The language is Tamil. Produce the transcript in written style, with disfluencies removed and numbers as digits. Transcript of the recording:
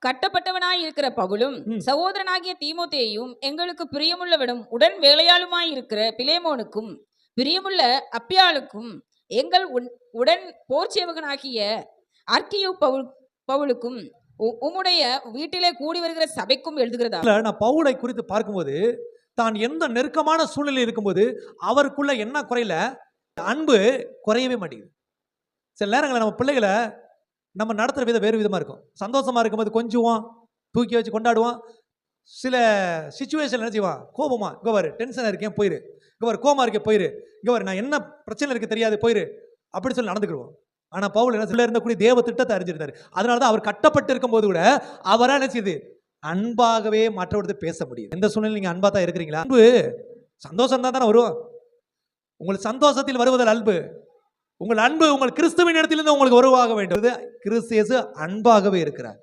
கட்டப்பட்டவனாய் இருக்கிற பவுலும் ம். சகோதரனாகிய தீமோத்தேயும் எங்களுக்கு பிரியமுள்ளவனும் உடன் வேலையாளுமாய் இருக்கிற பிலேமோனுக்கும் பிரியமுள்ள அப்பியாளுக்கும் எங்கள் உடன் போர்ச்சேவகனாகிய அர்க்கியு பவுலுக்கும் உம்முடைய வீட்டிலே கூடி வருகிற சபைக்கும் எழுதுகிறதா. நான் பவுலை குறித்து பார்க்கும்போது தான் எந்த நெருக்கமான சூழ்நிலையில் இருக்கும்போது அவருக்குள்ள என்ன குறையில அன்பு குறையவே மாட்டேங்குது. சில நேரங்களில் நம்ம பிள்ளைகளை நம்ம நடத்துகிற விதம் வேறு விதமாக இருக்கும். சந்தோஷமாக இருக்கும்போது கொஞ்சுவோம், தூக்கி வச்சு கொண்டாடுவோம். சில சிச்சுவேஷன் என்ன செய்வான், கோபமா, இங்கே வரு டென்ஷனாக இருக்கேன் போயிரு, இங்கே வரு கோமா இருக்கேன் போயிரு, இங்கே வரு நான் என்ன பிரச்சனை இருக்கு தெரியாது போயிரு, அப்படி சொல்லி நடந்துக்கிடுவோம். ஆனால் பவுல் என்ன சொல்ல இருந்தக்கூடிய தேவ திட்டத்தை அறிஞ்சிருந்தாரு. அதனால தான் அவர் கட்டப்பட்டு இருக்கும்போது கூட அவராக என்ன செய்யுது, அன்பாகவே மற்றவர்கிட்ட பேச முடியும். எந்த சூழ்நிலை நீங்கள் அன்பாக தான் இருக்கிறீங்களா? அன்பு சந்தோஷம் தான் தானே வரும். உங்களுக்கு சந்தோஷத்தில் வருவதில் அன்பு, உங்கள் அன்பு உங்கள் கிறிஸ்துவின் இடத்திலிருந்து உங்களுக்கு உருவாக வேண்டும். கிறிஸ்து இயேசு அன்பாகவே இருக்கிறார்.